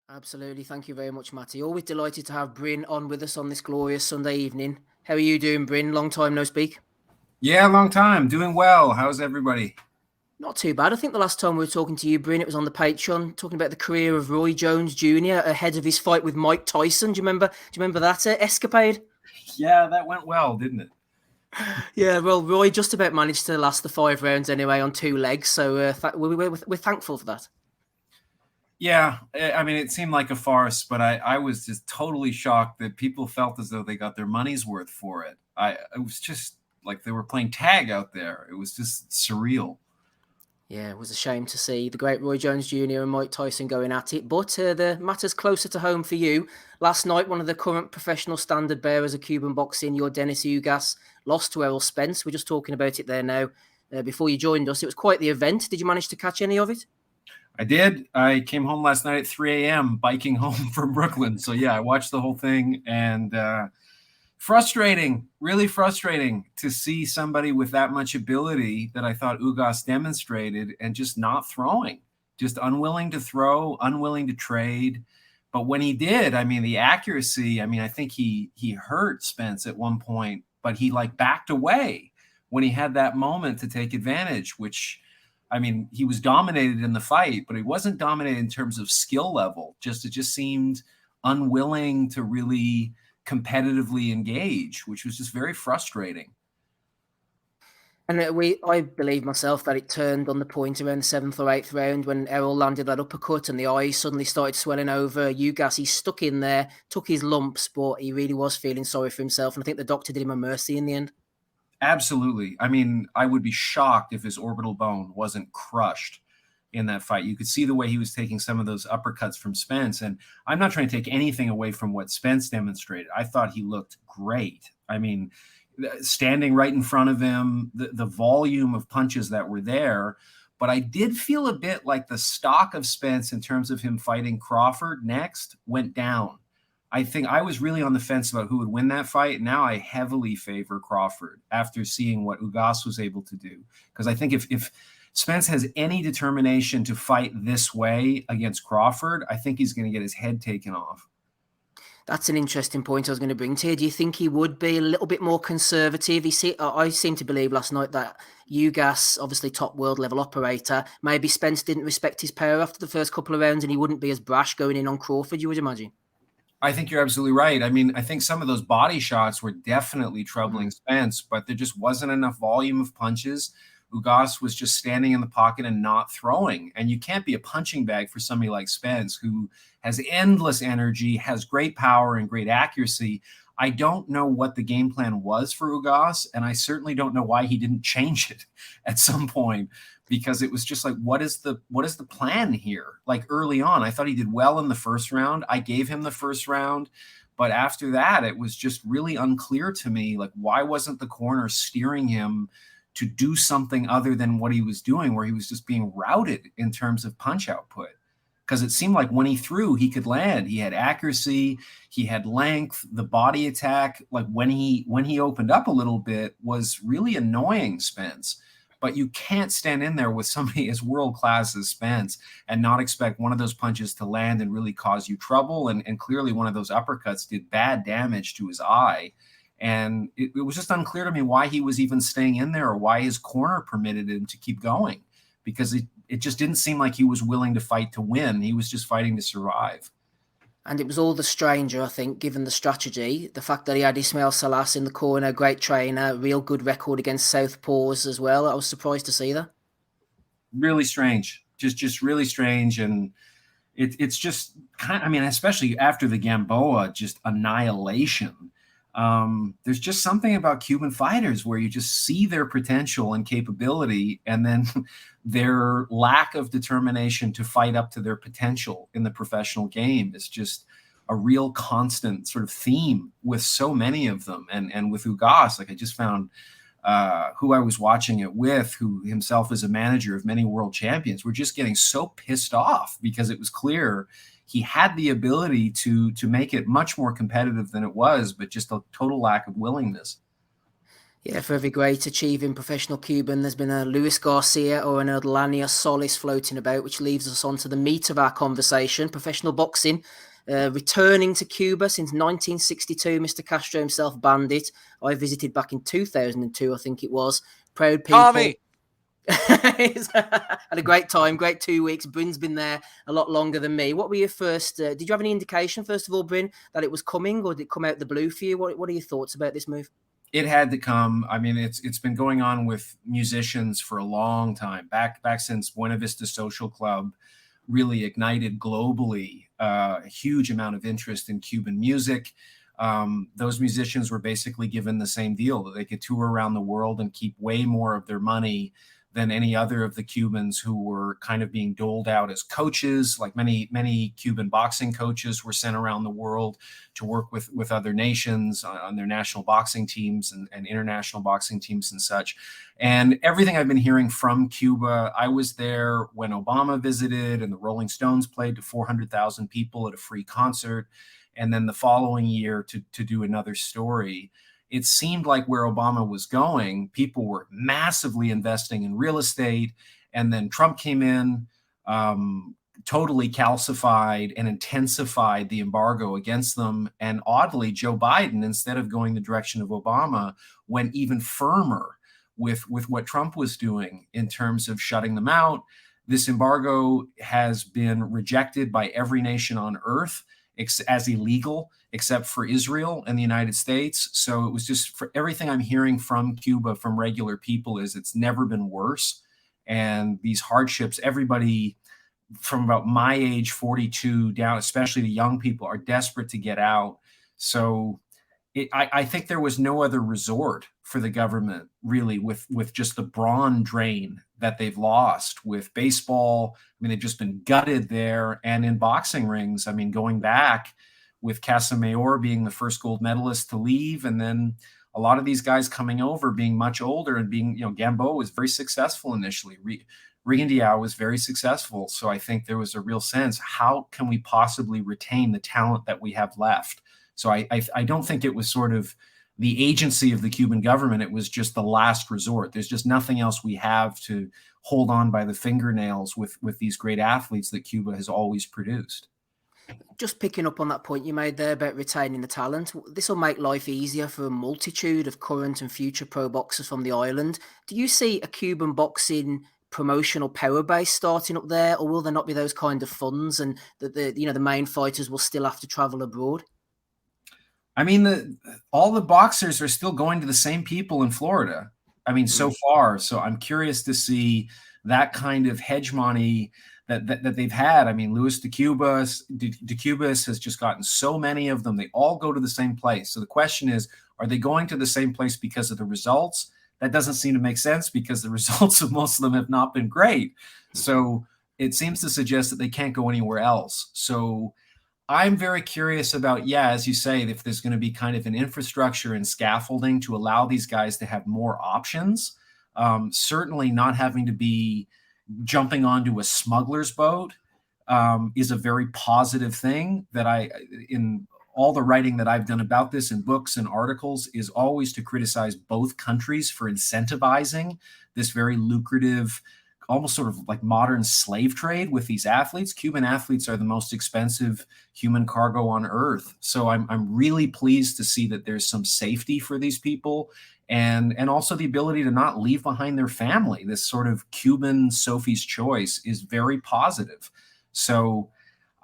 Absolutely. Thank you very much, Matty. Always delighted to have Brin on with us on this glorious Sunday evening. How are you doing, Brin? Long time no speak. Yeah, long time. Doing well. How's everybody? Not too bad. I think the last time we were talking to you, Brin, it was on the Patreon, talking about the career of Roy Jones Jr. ahead of his fight with Mike Tyson. Do you remember that escapade? Yeah, that went well, didn't it? Yeah, well, Roy just about managed to last the 5 rounds anyway on two legs, so we're thankful for that. Yeah, I mean, it seemed like a farce, but I was just totally shocked that people felt as though they got their money's worth for it. It was just like they were playing tag out there. It was just surreal. Yeah, it was a shame to see the great Roy Jones Jr. and Mike Tyson going at it, but the matters closer to home for you. Last night, one of the current professional standard bearers of Cuban boxing, your Dennis Ugas, lost to Errol Spence. We're just talking about it there now. Before you joined us, it was quite the event. Did you manage to catch any of it? I did. I came home last night at 3 a.m. biking home from Brooklyn. So yeah, I watched the whole thing and frustrating, really frustrating to see somebody with that much ability that I thought Ugas demonstrated and just not throwing, just unwilling to throw, unwilling to trade. But when he did, I mean, the accuracy, I mean, I think he hurt Spence at one point, but he like backed away when he had that moment to take advantage, which I mean, he was dominated in the fight, but he wasn't dominated in terms of skill level. Just it just seemed unwilling to really competitively engage, which was just very frustrating. And I believe myself that it turned on the point around the seventh or eighth round when Errol landed that uppercut and the eyes suddenly started swelling over. Ugas, he stuck in there, took his lumps, but he really was feeling sorry for himself. And I think the doctor did him a mercy in the end. Absolutely. I mean, I would be shocked if his orbital bone wasn't crushed in that fight. You could see the way he was taking some of those uppercuts from Spence. And I'm not trying to take anything away from what Spence demonstrated. I thought he looked great. I mean, standing right in front of him, the volume of punches that were there. But I did feel a bit like the stock of Spence in terms of him fighting Crawford next went down. I think I was really on the fence about who would win that fight. Now I heavily favor Crawford after seeing what Ugas was able to do. Because I think if Spence has any determination to fight this way against Crawford, I think he's going to get his head taken off. That's an interesting point I was going to bring to you. Do you think he would be a little bit more conservative? I seem to believe last night that Ugas, obviously top world level operator, maybe Spence didn't respect his power after the first couple of rounds and he wouldn't be as brash going in on Crawford, you would imagine. I think you're absolutely right. I mean, I think some of those body shots were definitely troubling Mm. Spence, but there just wasn't enough volume of punches. Ugas was just standing in the pocket and not throwing. And you can't be a punching bag for somebody like Spence, who has endless energy, has great power and great accuracy. I don't know what the game plan was for Ugas, and I certainly don't know why he didn't change it at some point, because it was just like, what is the plan here? Like early on, I thought he did well in the first round. I gave him the first round, but after that, it was just really unclear to me, like, why wasn't the corner steering him to do something other than what he was doing, where he was just being routed in terms of punch output? Because it seemed like when he threw, he could land. He had accuracy, he had length, the body attack. Like when he opened up a little bit was really annoying Spence. But you can't stand in there with somebody as world class as Spence and not expect one of those punches to land and really cause you trouble. And clearly, one of those uppercuts did bad damage to his eye. And it was just unclear to me why he was even staying in there or why his corner permitted him to keep going, because it just didn't seem like he was willing to fight to win. He was just fighting to survive. And it was all the stranger, I think, given the strategy. The fact that he had Ismail Salas in the corner, great trainer, real good record against Southpaws as well. I was surprised to see that. Really strange, just really strange. And it's just kind of, I mean, especially after the Gamboa just annihilation. There's just something about Cuban fighters where you just see their potential and capability, and then their lack of determination to fight up to their potential in the professional game is just a real constant sort of theme with so many of them. And with Ugas, like I just found who I was watching it with, who himself is a manager of many world champions, were just getting so pissed off because it was clear he had the ability to make it much more competitive than it was, but just a total lack of willingness. Yeah, for every great achieving professional Cuban, there's been a Luis Garcia or an Odlanier Solis floating about, which leaves us on to the meat of our conversation. Professional boxing, returning to Cuba since 1962. Mr. Castro himself banned it. I visited back in 2002, I think it was. Proud people. Tommy, Had a great time, great 2 weeks. Brin's been there a lot longer than me. What were your first? Did you have any indication, first of all, Brin, that it was coming, or did it come out the blue for you? What are your thoughts about this move? It had to come. I mean, it's been going on with musicians for a long time, back since Buena Vista Social Club really ignited globally a huge amount of interest in Cuban music. Those musicians were basically given the same deal, that they could tour around the world and keep way more of their money than any other of the Cubans who were kind of being doled out as coaches. Like many Cuban boxing coaches were sent around the world to work with other nations on their national boxing teams and international boxing teams and such. And everything I've been hearing from Cuba, I was there when Obama visited and the Rolling Stones played to 400,000 people at a free concert. And then the following year to do another story. It seemed like where Obama was going, people were massively investing in real estate. And then Trump came in, totally calcified and intensified the embargo against them. And oddly, Joe Biden, instead of going the direction of Obama, went even firmer with what Trump was doing in terms of shutting them out. This embargo has been rejected by every nation on earth as illegal, except for Israel and the United States. So it was just, for everything I'm hearing from Cuba, from regular people, is it's never been worse. And these hardships, everybody from about my age, 42 down, especially the young people, are desperate to get out. So I think there was no other resort for the government, really, with just the brawn drain that they've lost with baseball. I mean, they've just been gutted there. And in boxing rings, I mean, going back with Casamayor being the first gold medalist to leave, and then a lot of these guys coming over being much older and being, Gamboa was very successful initially. Rigondeaux was very successful. So I think there was a real sense, how can we possibly retain the talent that we have left? So I don't think it was sort of the agency of the Cuban government. It was just the last resort. There's just nothing else we have to hold on by the fingernails with these great athletes that Cuba has always produced. Just picking up on that point you made there about retaining the talent, this will make life easier for a multitude of current and future pro boxers from the island. Do you see a Cuban boxing promotional power base starting up there, or will there not be those kind of funds, and that the main fighters will still have to travel abroad? I mean, all the boxers are still going to the same people in Florida. I mean, so far. So I'm curious to see that kind of hegemony that they've had. I mean, Luis de Cubas has just gotten so many of them. They all go to the same place. So the question is, are they going to the same place because of the results? That doesn't seem to make sense, because the results of most of them have not been great. So it seems to suggest that they can't go anywhere else. So I'm very curious about, as you say, if there's going to be kind of an infrastructure and scaffolding to allow these guys to have more options. Certainly not having to be jumping onto a smuggler's boat is a very positive thing that in all the writing that I've done about this in books and articles, is always to criticize both countries for incentivizing this very lucrative, almost sort of like modern slave trade with these athletes. Cuban athletes are the most expensive human cargo on earth. So I'm really pleased to see that there's some safety for these people, and also the ability to not leave behind their family. This sort of Cuban Sophie's choice is very positive. So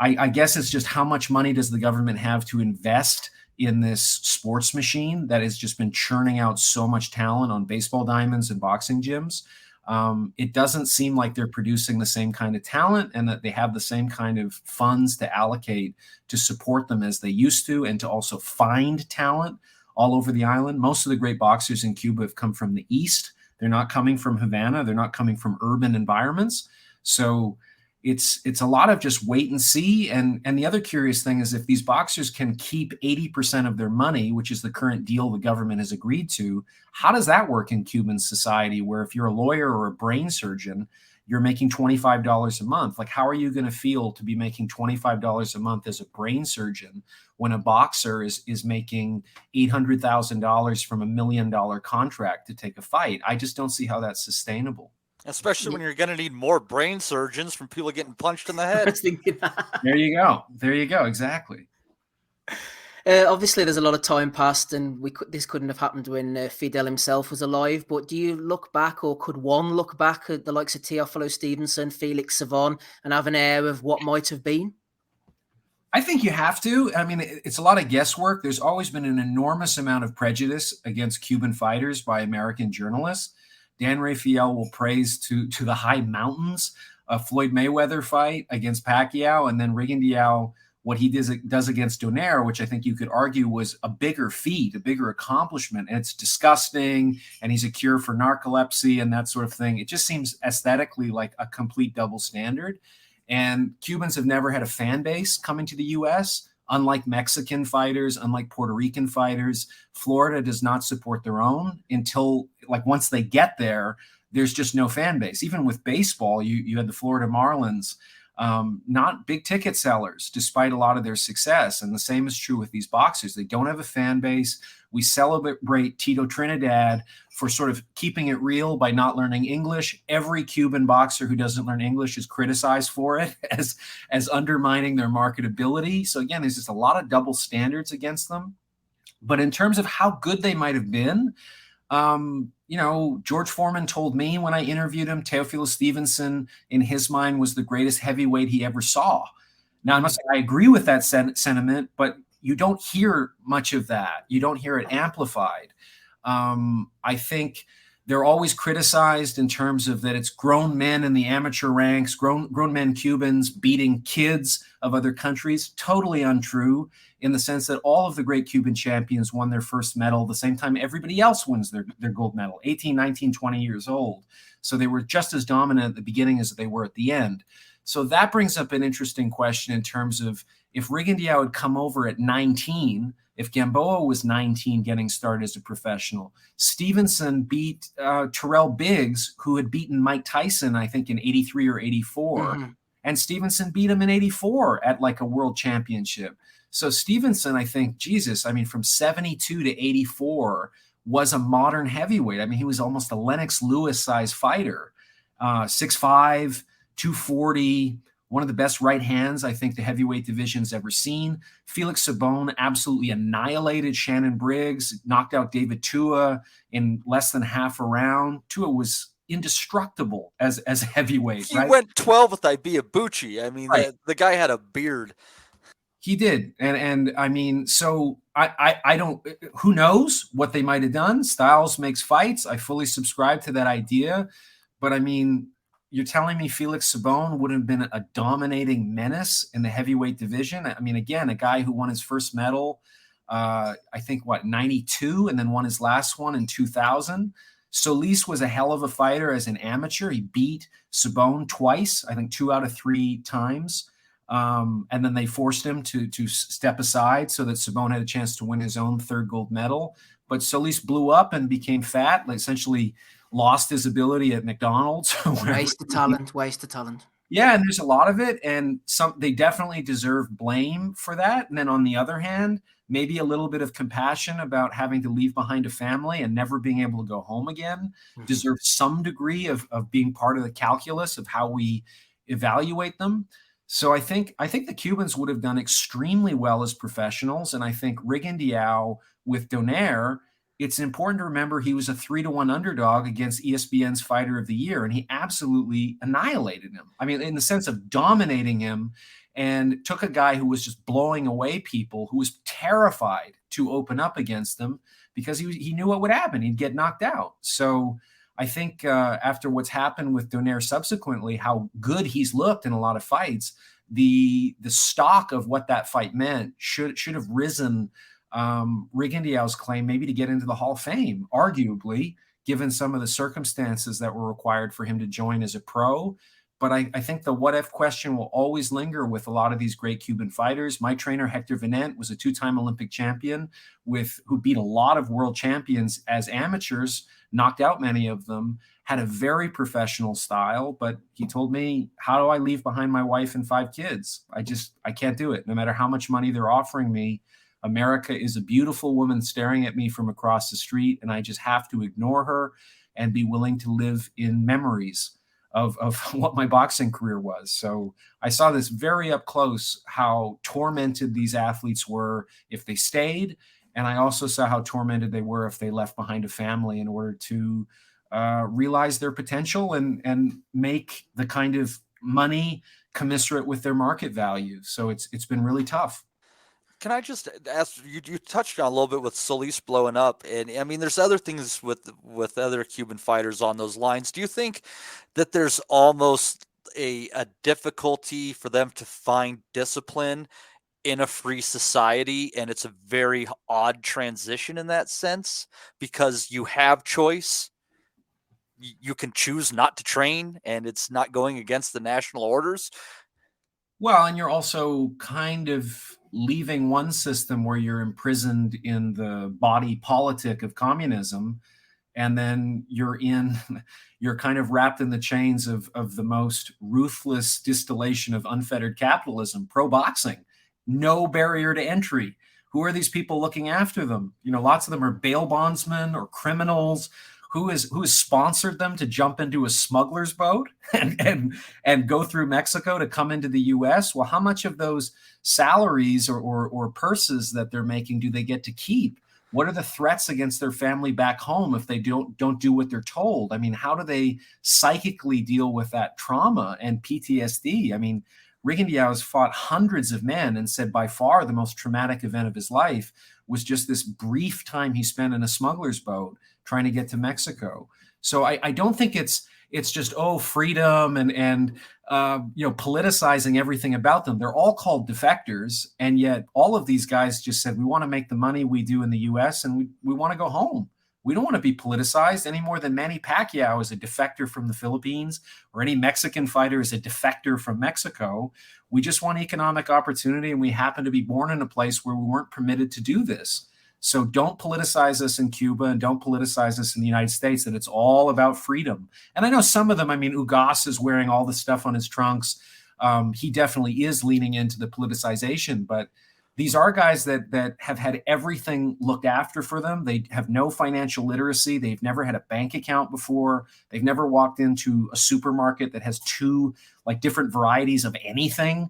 I guess it's just, how much money does the government have to invest in this sports machine that has just been churning out so much talent on baseball diamonds and boxing gyms? It doesn't seem like they're producing the same kind of talent, and that they have the same kind of funds to allocate to support them as they used to, and to also find talent all over the island. Most of the great boxers in Cuba have come from the East. They're not coming from Havana. They're not coming from urban environments. So it's a lot of just wait and see. And the other curious thing is, if these boxers can keep 80% of their money, which is the current deal the government has agreed to, how does that work in Cuban society, where if you're a lawyer or a brain surgeon, you're making $25 a month. Like, how are you going to feel to be making $25 a month as a brain surgeon when a boxer is making $800,000 from $1 million contract to take a fight? I just don't see how that's sustainable. Especially when you're going to need more brain surgeons from people getting punched in the head. I was thinking that. There you go. There you go. Exactly. Obviously, there's a lot of time passed, and this couldn't have happened when Fidel himself was alive. But do you look back, or could one look back at the likes of Tefofilo Stevenson, Felix Savon, and have an air of what might have been? I think you have to. I mean, it's a lot of guesswork. There's always been an enormous amount of prejudice against Cuban fighters by American journalists. Dan Rafael will praise to the high mountains a Floyd Mayweather fight against Pacquiao, and then Rigondeaux, what he does against Donaire, which I think you could argue was a bigger feat, a bigger accomplishment. And it's disgusting, and he's a cure for narcolepsy and that sort of thing. It just seems aesthetically like a complete double standard. And Cubans have never had a fan base coming to the U.S., unlike Mexican fighters, unlike Puerto Rican fighters. Florida does not support their own until, like, once they get there, there's just no fan base. Even with baseball, you had the Florida Marlins, not big ticket sellers, despite a lot of their success. And the same is true with these boxers. They don't have a fan base. We celebrate Tito Trinidad for sort of keeping it real by not learning English. Every Cuban boxer who doesn't learn English is criticized for it as undermining their marketability. So again, there's just a lot of double standards against them. But in terms of how good they might have been, George Foreman told me when I interviewed him, Tefofilo Stevenson, in his mind, was the greatest heavyweight he ever saw. Now, I must say, I agree with that sentiment, but you don't hear much of that. You don't hear it amplified. I think they're always criticized in terms of that it's grown men in the amateur ranks, grown men Cubans beating kids of other countries. Totally untrue, in the sense that all of the great Cuban champions won their first medal the same time everybody else wins their gold medal, 18, 19, 20 years old. So they were just as dominant at the beginning as they were at the end. So that brings up an interesting question in terms of if Rigondeaux had come over at 19, if Gamboa was 19 getting started as a professional, Stevenson beat Terrell Biggs, who had beaten Mike Tyson, I think, in 83 or 84. Mm-hmm. And Stevenson beat him in 84 at like a world championship. So Stevenson, I think, from 72 to 84 was a modern heavyweight. I mean, he was almost a Lennox Lewis-sized fighter, 6'5", 240, one of the best right hands I think the heavyweight division's ever seen. Felix Savon absolutely annihilated Shannon Briggs, knocked out David Tua in less than half a round. Tua was indestructible as a heavyweight. He went 12 with Ibeabuchi. I mean, right. the guy had a beard. He did. And I mean, so I don't, who knows what they might have done? Styles makes fights. I fully subscribe to that idea. But I mean, you're telling me Felix Savon would have been a dominating menace in the heavyweight division? I mean, again, a guy who won his first medal, I think, 92, and then won his last one in 2000. Solis was a hell of a fighter as an amateur. He beat Savon twice, I think 2 out of 3 times. And then they forced him to step aside so that Savon had a chance to win his own 3rd gold medal. But Solis blew up and became fat, essentially lost his ability at McDonald's. Waste of talent. Yeah, and there's a lot of it, and they definitely deserve blame for that. And then on the other hand, maybe a little bit of compassion about having to leave behind a family and never being able to go home again deserves some degree of being part of the calculus of how we evaluate them. So I think the Cubans would have done extremely well as professionals, and I think Rigondeaux with Donaire, it's important to remember he was a 3-1 underdog against ESPN's Fighter of the Year, and he absolutely annihilated him. I mean, in the sense of dominating him, and took a guy who was just blowing away people, who was terrified to open up against them because he knew what would happen. He'd get knocked out. So I think after what's happened with Donaire subsequently, how good he's looked in a lot of fights, the stock of what that fight meant should have risen Rigondeaux's claim maybe to get into the Hall of Fame, arguably, given some of the circumstances that were required for him to join as a pro. But I think the what if question will always linger with a lot of these great Cuban fighters. My trainer, Hector Vinent, was a two-time Olympic champion who beat a lot of world champions as amateurs, knocked out many of them, had a very professional style. But he told me, how do I leave behind my wife and 5 kids? I can't do it. No matter how much money they're offering me, America is a beautiful woman staring at me from across the street, and I just have to ignore her and be willing to live in memories of what my boxing career was. So I saw this very up close, how tormented these athletes were if they stayed. And I also saw how tormented they were if they left behind a family in order to realize their potential and make the kind of money commensurate with their market value. So it's been really tough. Can I just ask you? You touched on a little bit with Solis blowing up, and I mean, there's other things with other Cuban fighters on those lines. Do you think that there's almost a difficulty for them to find discipline in a free society, and it's a very odd transition in that sense because you have choice? You can choose not to train, and it's not going against the national orders. Well, and you're also kind of leaving one system where you're imprisoned in the body politic of communism, and then you're kind of wrapped in the chains of the most ruthless distillation of unfettered capitalism, pro boxing, no barrier to entry. Who are these people looking after them? Lots of them are bail bondsmen or criminals. Who has sponsored them to jump into a smuggler's boat and go through Mexico to come into the U.S.? Well, how much of those salaries or purses that they're making do they get to keep? What are the threats against their family back home if they don't do what they're told? I mean, how do they psychically deal with that trauma and PTSD? I mean, Rigondeaux's fought hundreds of men and said by far the most traumatic event of his life was just this brief time he spent in a smuggler's boat trying to get to Mexico. So I don't think it's just, freedom and politicizing everything about them. They're all called defectors. And yet all of these guys just said, we want to make the money we do in the US and we want to go home. We don't want to be politicized any more than Manny Pacquiao is a defector from the Philippines or any Mexican fighter is a defector from Mexico. We just want economic opportunity, and we happen to be born in a place where we weren't permitted to do this. So don't politicize us in Cuba and don't politicize us in the United States, that it's all about freedom. And I know some of them, I mean, Ugas is wearing all the stuff on his trunks. He definitely is leaning into the politicization, but these are guys that have had everything looked after for them. They have no financial literacy. They've never had a bank account before. They've never walked into a supermarket that has 2 different varieties of anything.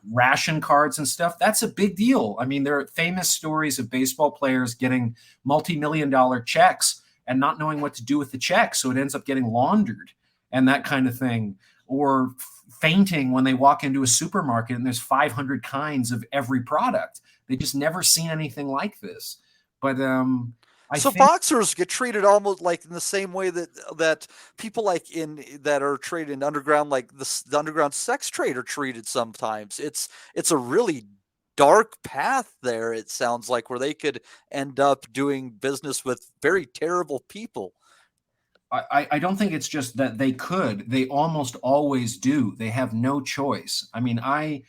Ration cards and stuff. That's a big deal. I mean, there are famous stories of baseball players getting multi-million-dollar checks and not knowing what to do with the check. So it ends up getting laundered and that kind of thing. Or fainting when they walk into a supermarket and there's 500 kinds of every product. They just never seen anything like this. But I think boxers get treated almost like in the same way that people that are traded in underground, like the underground sex trade, are treated sometimes. It's a really dark path there, it sounds like, where they could end up doing business with very terrible people. I don't think it's just that they could. They almost always do. They have no choice. I mean, I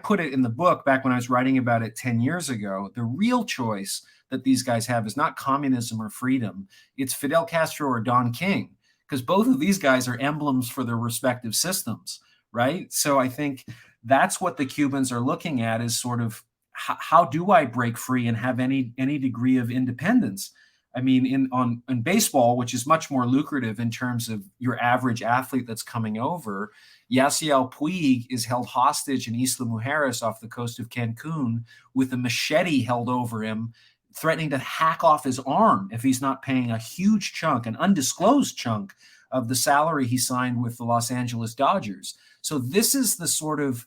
put it in the book back when I was writing about it 10 years ago. The real choice that these guys have is not communism or freedom. It's Fidel Castro or Don King, because both of these guys are emblems for their respective systems, right? So I think that's what the Cubans are looking at, is sort of how do I break free and have any degree of independence? I mean, in baseball, which is much more lucrative in terms of your average athlete that's coming over, Yasiel Puig is held hostage in Isla Mujeres off the coast of Cancun with a machete held over him, threatening to hack off his arm if he's not paying a huge chunk, an undisclosed chunk of the salary he signed with the Los Angeles Dodgers. So this is the sort of,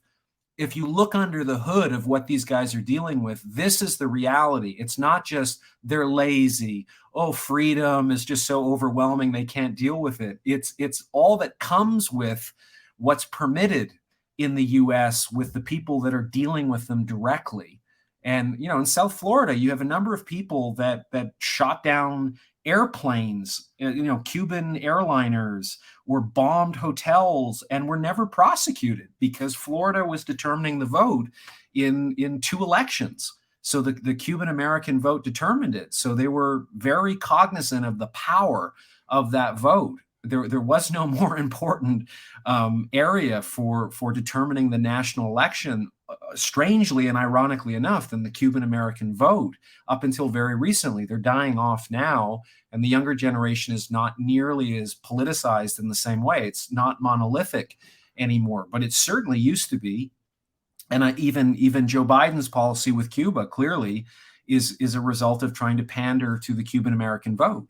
if you look under the hood of what these guys are dealing with, this is the reality. It's not just they're lazy. Oh, freedom is just so overwhelming, they can't deal with it. It's all that comes with what's permitted in the US with the people that are dealing with them directly. And, in South Florida, you have a number of people that shot down airplanes, Cuban airliners, or bombed hotels, and were never prosecuted because Florida was determining the vote in 2 elections. So the Cuban American vote determined it. So they were very cognizant of the power of that vote. There was no more important area for determining the national election, strangely and ironically enough, than the Cuban American vote up until very recently. They're dying off now, and the younger generation is not nearly as politicized in the same way. It's not monolithic anymore, but it certainly used to be. And even Joe Biden's policy with Cuba clearly is a result of trying to pander to the Cuban American vote.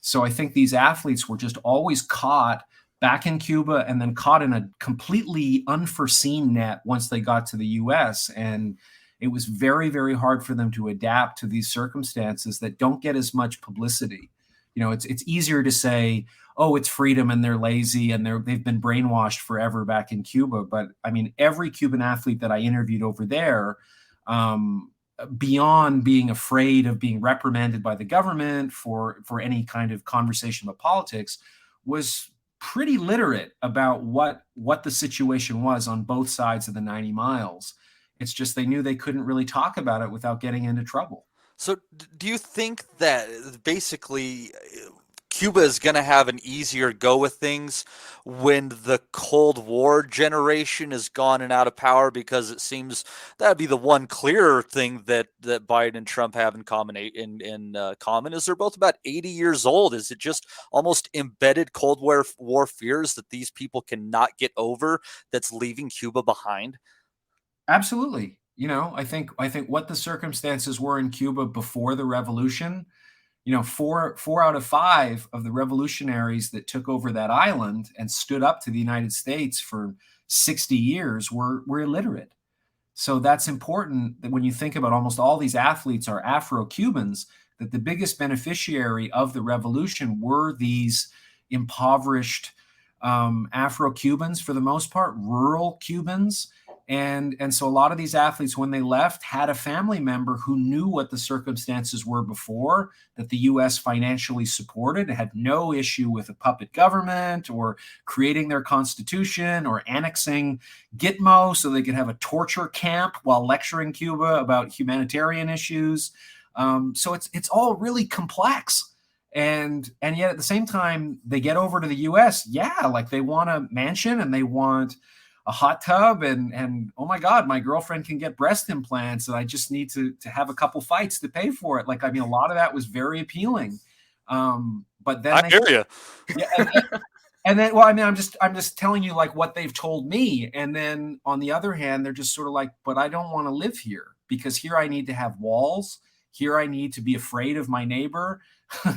So I think these athletes were just always caught back in Cuba and then caught in a completely unforeseen net once they got to the U.S. And it was very, very hard for them to adapt to these circumstances that don't get as much publicity. It's easier to say, oh, it's freedom and they're lazy and they've been brainwashed forever back in Cuba. But I mean, every Cuban athlete that I interviewed over there, beyond being afraid of being reprimanded by the government for any kind of conversation about politics, was pretty literate about what the situation was on both sides of the 90 miles. It's just they knew they couldn't really talk about it without getting into trouble. So do you think that basically Cuba is going to have an easier go with things when the Cold War generation is gone and out of power? Because it seems that'd be the one clearer thing that Biden and Trump have in common. Common is they're both about 80 years old. Is it just almost embedded Cold War fears that these people cannot get over that's leaving Cuba behind? Absolutely. I think what the circumstances were in Cuba before the revolution, four out of 5 of the revolutionaries that took over that island and stood up to the United States for 60 years were illiterate. So that's important that when you think about almost all these athletes are Afro-Cubans, that the biggest beneficiary of the revolution were these impoverished Afro-Cubans, for the most part, rural Cubans. And so a lot of these athletes, when they left, had a family member who knew what the circumstances were before, that the U.S. financially supported, had no issue with a puppet government or creating their constitution or annexing Gitmo so they could have a torture camp while lecturing Cuba about humanitarian issues. So it's all really complex. And yet at the same time, they get over to the U.S. Yeah, like they want a mansion and they want a hot tub and oh my God, my girlfriend can get breast implants and I just need to have a couple fights to pay for it. Like, I mean, a lot of that was very appealing. But then I hear you. Yeah, and then, well, I mean, I'm just telling you like what they've told me. And then on the other hand, they're just sort of like, but I don't want to live here because here I need to have walls. Here I need to be afraid of my neighbor.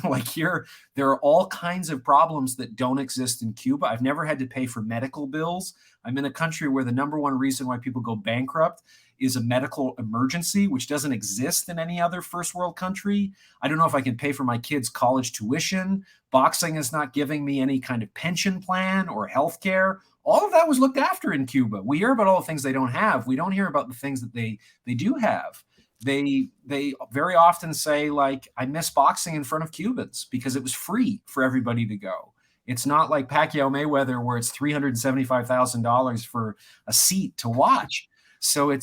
Like here, there are all kinds of problems that don't exist in Cuba. I've never had to pay for medical bills. I'm in a country where the number one reason why people go bankrupt is a medical emergency, which doesn't exist in any other first world country. I don't know if I can pay for my kids' college tuition. Boxing is not giving me any kind of pension plan or health care. All of that was looked after in Cuba. We hear about all the things they don't have. We don't hear about the things that they do have. They very often say, like, I miss boxing in front of Cubans because it was free for everybody to go. It's not like Pacquiao Mayweather where it's $375,000 for a seat to watch. So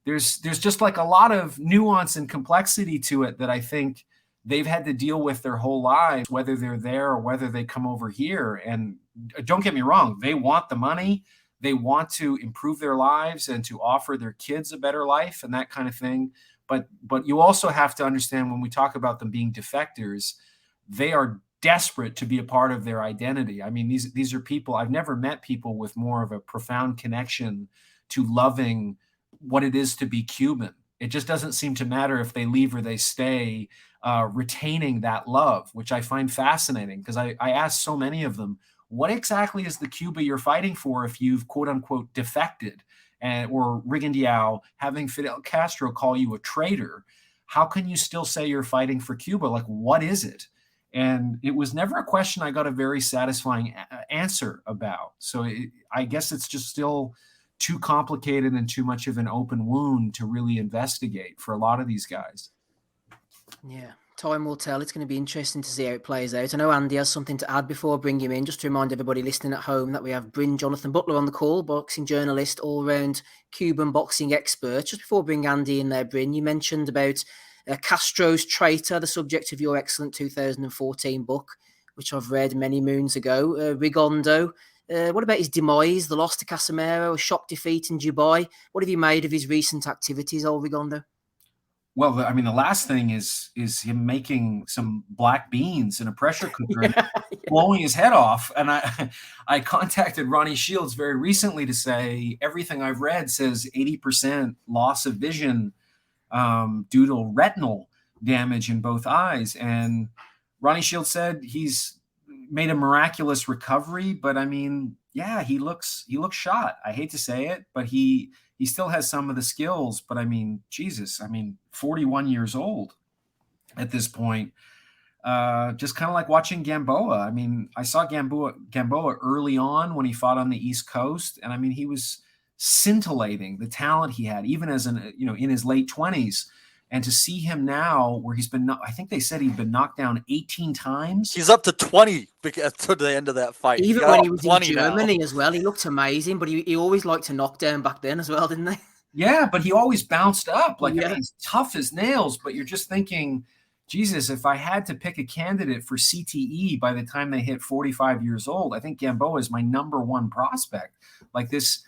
there's just like a lot of nuance and complexity to it that I think they've had to deal with their whole lives, whether they're there or whether they come over here. And don't get me wrong, they want the money. They want to improve their lives and to offer their kids a better life and that kind of thing. But you also have to understand when we talk about them being defectors, they are desperate to be a part of their identity. I mean, these are people, I've never met people with more of a profound connection to loving what it is to be Cuban. It just doesn't seem to matter if they leave or they stay, retaining that love, which I find fascinating because I ask so many of them, what exactly is the Cuba you're fighting for if you've quote unquote defected? Or Rigondeaux having Fidel Castro call you a traitor, how can you still say you're fighting for Cuba? Like, what is it? And it was never a question I got a very satisfying answer about. So I guess it's just still too complicated and too much of an open wound to really investigate for a lot of these guys. Yeah, time will tell. It's going to be interesting to see how it plays out. I know Andy has something to add before I bring him in. Just to remind everybody listening at home that we have Brin-Jonathan Butler on the call, boxing journalist, all-round Cuban boxing expert. Just before I bring Andy in there, Brin, you mentioned about Castro's Traitor, the subject of your excellent 2014 book, which I've read many moons ago. Rigondo. What about his demise, the loss to Casimero, a shock defeat in Dubai? What have you made of his recent activities, old Rigondo? Well, I mean, the last thing is him making some black beans in a pressure cooker and blowing his head off. And I contacted Ronnie Shields very recently to say everything I've read says 80% loss of vision due to retinal damage in both eyes. And Ronnie Shields said he's made a miraculous recovery, but I mean, yeah, he looks shot. I hate to say it, but he still has some of the skills, but I mean, Jesus, 41 years old at this point. Just kind of like watching Gamboa. I mean, I saw Gamboa early on when he fought on the East Coast, and I mean, he was scintillating the talent he had, even as in his late 20s. And to see him now, where he's been, I think they said he'd been knocked down 18 times. He's up to 20 to the end of that fight. Even when he was in Germany as well, he looked amazing, but he always liked to knock down back then as well, didn't he? Yeah, but he always bounced up. Like, I mean, he's tough as nails, but you're just thinking, Jesus, if I had to pick a candidate for CTE by the time they hit 45 years old, I think Gamboa is my number one prospect. Like this,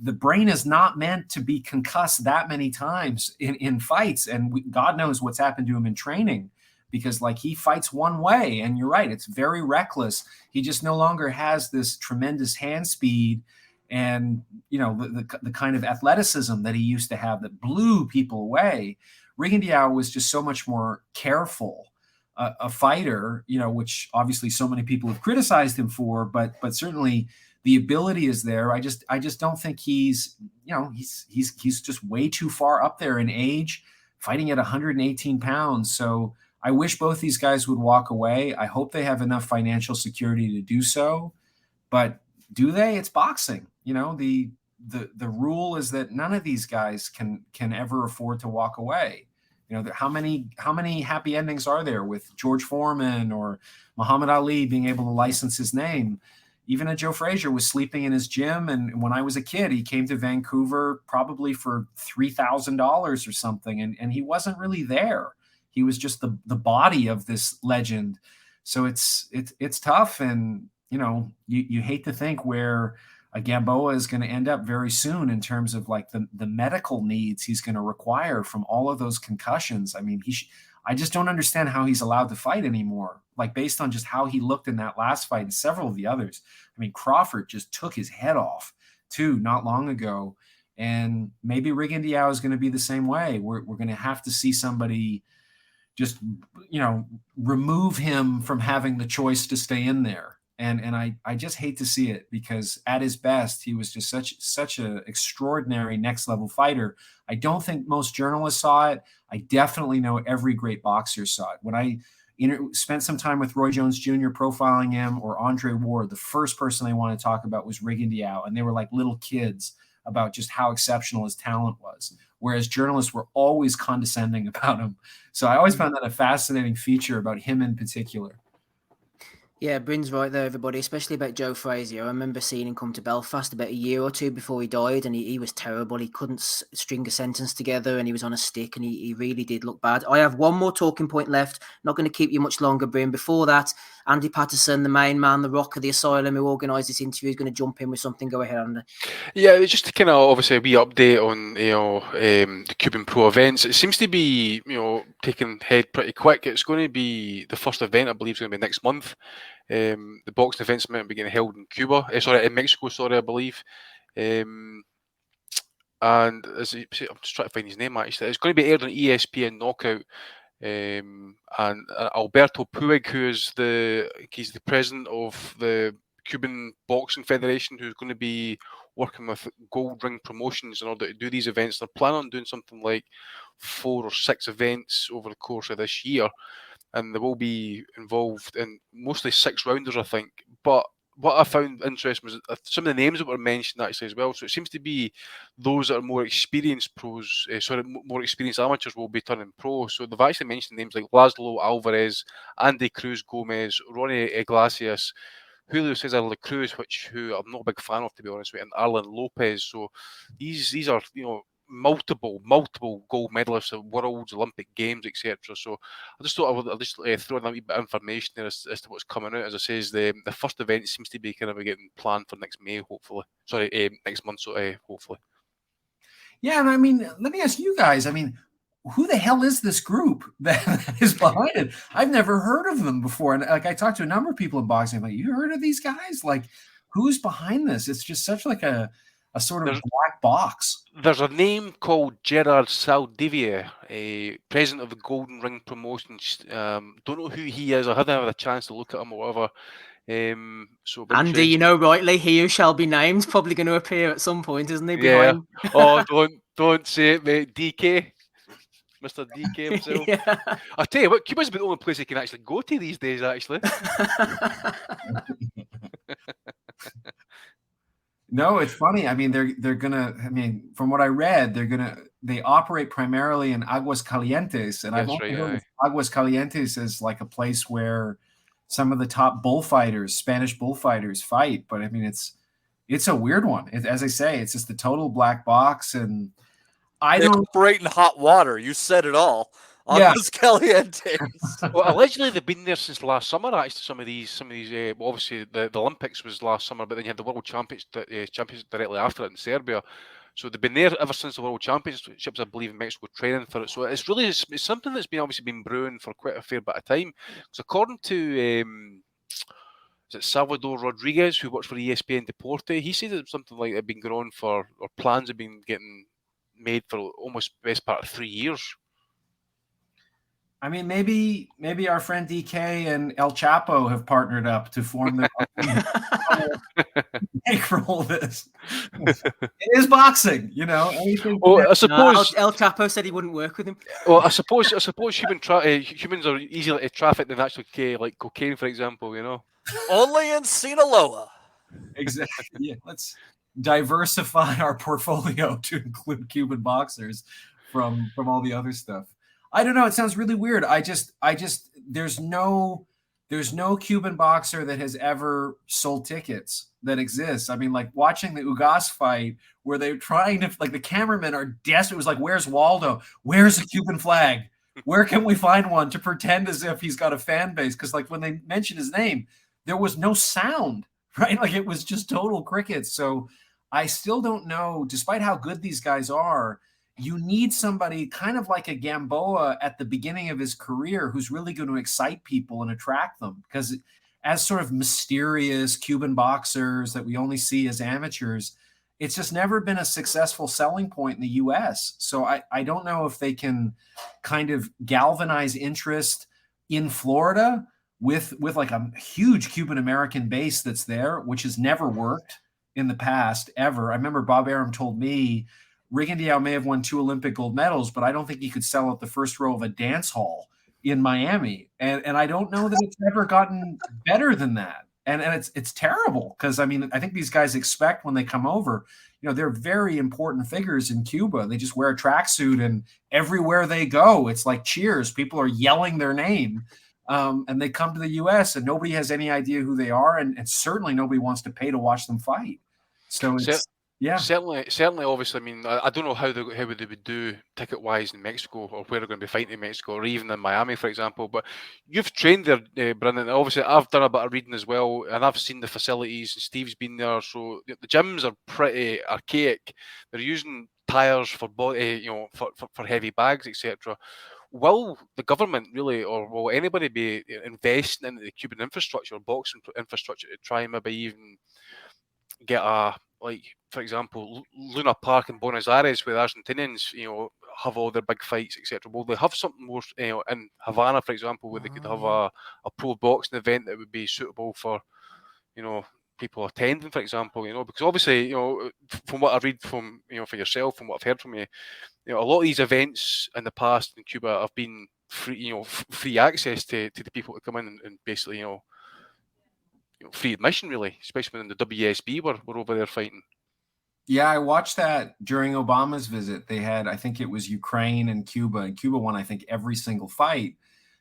the brain is not meant to be concussed that many times in fights. And God knows what's happened to him in training, because like he fights one way, and you're right, it's very reckless. He just no longer has this tremendous hand speed and, the kind of athleticism that he used to have that blew people away. Rigondeaux was just so much more careful, a fighter, which obviously so many people have criticized him for, but certainly the ability is there. I just don't think he's just way too far up there in age, fighting at 118 pounds. So I wish both these guys would walk away. I hope they have enough financial security to do so, but do they? It's boxing. The rule is that none of these guys can ever afford to walk away. How many happy endings are there with George Foreman or Muhammad Ali being able to license his name? Even a Joe Frazier was sleeping in his gym. And when I was a kid, he came to Vancouver probably for $3,000 or something. And he wasn't really there. He was just the body of this legend. So it's tough. And, you hate to think where a Gamboa is going to end up very soon in terms of like the medical needs he's going to require from all of those concussions. I mean, I just don't understand how he's allowed to fight anymore. Like based on just how he looked in that last fight and several of the others. I mean, Crawford just took his head off too, not long ago. And maybe Rigondeaux is going to be the same way. We're going to have to see somebody just, remove him from having the choice to stay in there. And I just hate to see it, because at his best, he was just such an extraordinary next level fighter. I don't think most journalists saw it. I definitely know every great boxer saw it. When I spent some time with Roy Jones Jr. profiling him, or Andre Ward, the first person they wanted to talk about was Rigondeaux, and they were like little kids about just how exceptional his talent was, whereas journalists were always condescending about him. So I always found that a fascinating feature about him in particular. Yeah, Brin's right there, everybody, especially about Joe Frazier. I remember seeing him come to Belfast about a year or two before he died, and he was terrible. He couldn't string a sentence together, and he was on a stick, and he really did look bad. I have one more talking point left. Not going to keep you much longer, Brin. Before that, Andy Patterson, the main man, the rock of the asylum who organised this interview, is going to jump in with something. Go ahead, Andy. Yeah, it's just to kind of obviously a wee update on the Cuban Pro events. It seems to be taking head pretty quick. It's going to be the first event, I believe, is going to be next month. The boxing events meant to be getting held in Cuba. In Mexico. I believe. And I'm just trying to find his name. Actually, it's going to be aired on ESPN Knockout. And Alberto Puig, he's the president of the Cuban Boxing Federation, who's going to be working with Gold Ring Promotions in order to do these events. They're planning on doing something like 4 or 6 events over the course of this year, and they will be involved in mostly 6 rounders, I think. But what I found interesting was some of the names that were mentioned actually as well. So it seems to be those that are more experienced pros, more experienced amateurs will be turning pro. So they've actually mentioned names like Laszlo Alvarez, Andy Cruz Gomez, Ronnie Iglesias, Julio Cesar La Cruz, who I'm not a big fan of, to be honest with you, and Arlen Lopez. So these are, multiple gold medalists at Worlds, Olympic Games, etc. So I just thought I would just throw in a wee bit of information there as to what's coming out. As I says, the first event seems to be kind of getting planned for next May, hopefully. Sorry, next month, hopefully. Yeah, and I mean, let me ask you guys. I mean, who the hell is this group that is behind it? I've never heard of them before. And like I talked to a number of people in boxing, I'm like, you heard of these guys? Like, who's behind this? It's just such like a sort of black box. There's a name called Gerard Saldivier, a president of the Golden Ring Promotions. Don't know who he is. I haven't had a chance to look at him or whatever. Andy, you know rightly, he who shall be named probably going to appear at some point, isn't he? Yeah. Behind... don't say it, mate. DK. Mr. DK himself. Yeah. I'll tell you what, Cuba's the only place he can actually go to these days, actually. No, it's funny. I mean, they're gonna. I mean, from what I read, they operate primarily in Aguas Calientes, and I've only heard of Aguas Calientes as like a place where some of the top bullfighters, Spanish bullfighters, fight. But I mean, it's a weird one. As I say, it's just the total black box, and they operate in hot water. You said it all. Aguas Calientes. Well, allegedly they've been there since last summer. Actually, some of these. Well, obviously the Olympics was last summer, but then you had the World Championships directly after it in Serbia. So they've been there ever since the World Championships, I believe, in Mexico, training for it. So it's something that's been obviously been brewing for quite a fair bit of time. Because according to is it Salvador Rodriguez, who works for ESPN Deporte, he said that something like it been going on or plans have been getting made for almost the best part of 3 years. I mean, maybe our friend DK and El Chapo have partnered up to form their make for all this. It is boxing, anything. Well, I suppose El Chapo said he wouldn't work with him. Well, I suppose humans are easier to traffic than actually like cocaine, for example. Only in Sinaloa. Exactly. Yeah, let's diversify our portfolio to include Cuban boxers from all the other stuff. I don't know. It sounds really weird. I just there's no Cuban boxer that has ever sold tickets that exists. I mean, like watching the Ugas fight where they're trying to, like, the cameramen are desperate. It was like, where's Waldo? Where's the Cuban flag? Where can we find one to pretend as if he's got a fan base? Because like when they mentioned his name, there was no sound, right? Like it was just total crickets. So I still don't know, despite how good these guys are, you need somebody kind of like a Gamboa at the beginning of his career who's really going to excite people and attract them, because as sort of mysterious Cuban boxers that we only see as amateurs, it's just never been a successful selling point in the U.S. So I don't know if they can kind of galvanize interest in Florida with like a huge Cuban American base that's there, which has never worked in the past ever. I remember Bob Arum told me Rigondeaux may have won 2 Olympic gold medals, but I don't think he could sell out the first row of a dance hall in Miami. And I don't know that it's ever gotten better than that. And it's terrible, because I mean, I think these guys expect when they come over, they're very important figures in Cuba. They just wear a tracksuit, and everywhere they go, it's like cheers. People are yelling their name. And they come to the U.S. and nobody has any idea who they are, and certainly nobody wants to pay to watch them fight. So it's certainly. Obviously, I mean, I don't know how they would do ticket wise in Mexico, or where they're going to be fighting in Mexico, or even in Miami, for example. But you've trained there, Brendan. Obviously, I've done a bit of reading as well, and I've seen the facilities. And Steve's been there, so the gyms are pretty archaic. They're using tires for body, for heavy bags, etc. Will the government really, or will anybody be investing in the Cuban infrastructure, boxing infrastructure, to try and maybe even get for example, Luna Park in Buenos Aires, where the Argentinians, have all their big fights, etc. Will they have something more, in Havana, for example, where they could have a pro boxing event that would be suitable for, people attending, for example, because obviously, from what I read from, for yourself, from what I've heard from you, a lot of these events in the past in Cuba have been free, free access to the people to come in and basically, free admission, really, especially when the WSB were over there fighting. Yeah, I watched that during Obama's visit. They had, I think it was Ukraine and Cuba won, I think, every single fight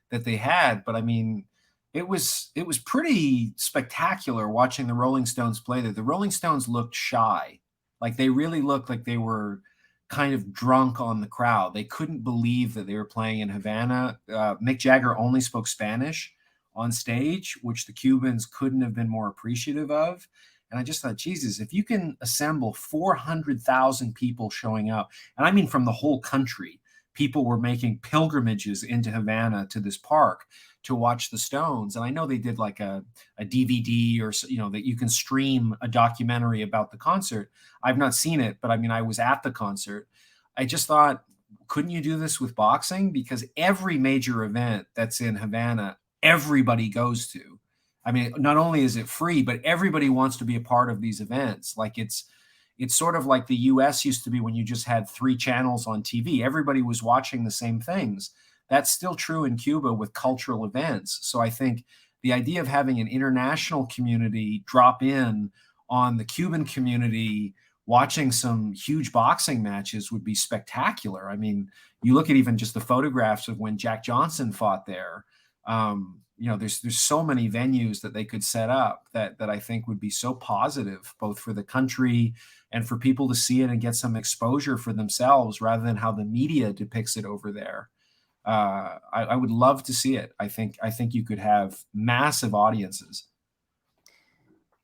that they had. But I mean, it was pretty spectacular watching the Rolling Stones play there. The Rolling Stones looked shy. Like they really looked like they were kind of drunk on the crowd. They couldn't believe that they were playing in Havana. Mick Jagger only spoke Spanish on stage, which the Cubans couldn't have been more appreciative of. And I just thought, Jesus, if you can assemble 400,000 people showing up, and I mean from the whole country, people were making pilgrimages into Havana to this park to watch the Stones. And I know they did like a DVD or, that you can stream a documentary about the concert. I've not seen it, but I mean, I was at the concert. I just thought, couldn't you do this with boxing? Because every major event that's in Havana, everybody goes to. I mean, not only is it free, but everybody wants to be a part of these events. Like it's sort of like the US used to be when you just had 3 channels on TV. Everybody was watching the same things. That's still true in Cuba with cultural events. So I think the idea of having an international community drop in on the Cuban community watching some huge boxing matches would be spectacular. I mean, you look at even just the photographs of when Jack Johnson fought there. There's so many venues that they could set up that I think would be so positive, both for the country and for people to see it and get some exposure for themselves rather than how the media depicts it over there. I would love to see it. I think you could have massive audiences.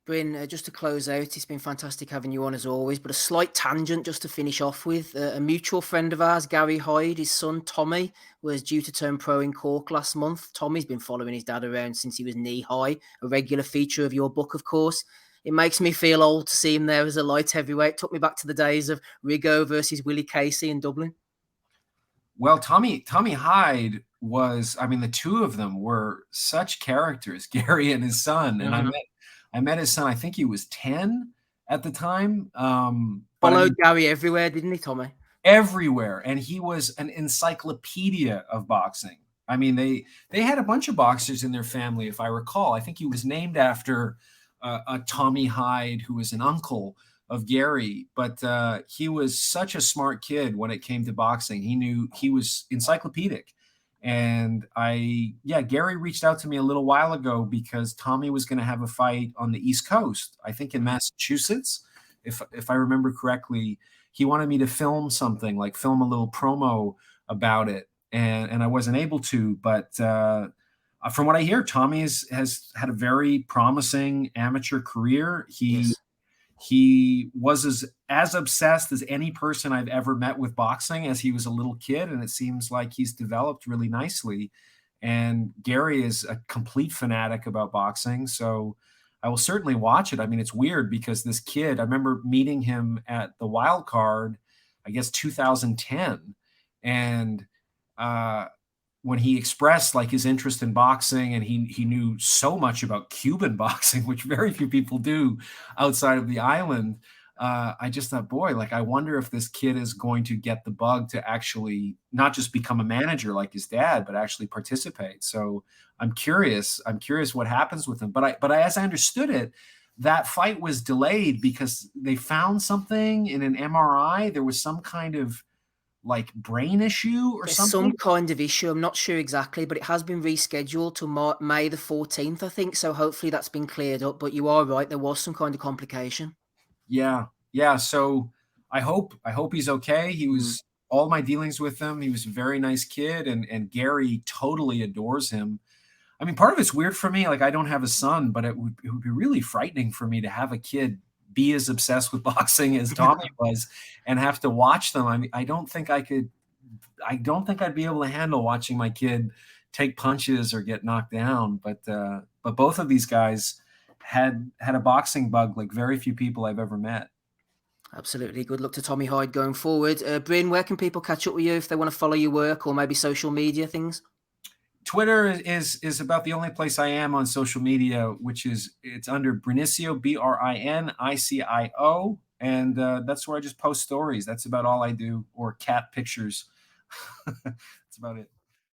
Brin, just to close out, it's been fantastic having you on as always, but a slight tangent just to finish off with. A mutual friend of ours, Gary Hyde, his son Tommy, was due to turn pro in Cork last month. Tommy's been following his dad around since he was knee-high, a regular feature of your book, of course. It makes me feel old to see him there as a light heavyweight. Took me back to the days of Rigo versus Willie Casey in Dublin. Well, Tommy Hyde was, I mean, the two of them were such characters, Gary and his son. And I met his son, I think he was 10 at the time. Followed Gary everywhere, didn't he, Tommy? Everywhere. And he was an encyclopedia of boxing. I mean, they had a bunch of boxers in their family, if I recall. I think he was named after a Tommy Hyde, who was an uncle of Gary. But he was such a smart kid when it came to boxing. He was encyclopedic. And Gary reached out to me a little while ago because Tommy was going to have a fight on the East Coast, I think in Massachusetts, if I remember correctly. He wanted me to film something, like film a little promo about it, and I wasn't able to. But from what I hear, Tommy has had a very promising amateur career. He was as obsessed as any person I've ever met with boxing as he was a little kid, and it seems like he's developed really nicely. And Gary is a complete fanatic about boxing, so I will certainly watch it. I mean, it's weird because this kid, I remember meeting him at the Wild Card, I guess 2010, and when he expressed like his interest in boxing, and he knew so much about Cuban boxing, which very few people do outside of the island. I just thought, boy, like, I wonder if this kid is going to get the bug to actually not just become a manager like his dad, but actually participate. So I'm curious what happens with him. But as I understood it, that fight was delayed because they found something in an MRI. There was some kind of like brain issue or something? Some kind of issue. I'm not sure exactly, but it has been rescheduled to May the 14th, I think. So hopefully that's been cleared up. But you are right. There was some kind of complication. Yeah. So I hope he's okay. He was all my dealings with him. He was a very nice kid, and Gary totally adores him. I mean, part of it's weird for me. Like, I don't have a son, but it would be really frightening for me to have a kid be as obsessed with boxing as Tommy was and have to watch them. I mean, I don't think I'd be able to handle watching my kid take punches or get knocked down. But both of these guys had a boxing bug like very few people I've ever met. Absolutely. Good luck to Tommy Hyde going forward. Brin, where can people catch up with you if they want to follow your work or maybe social media things? Twitter is about the only place I am on social media, it's under Brinicio, Brinicio, and that's where I just post stories. That's about all I do, or cat pictures. That's about it.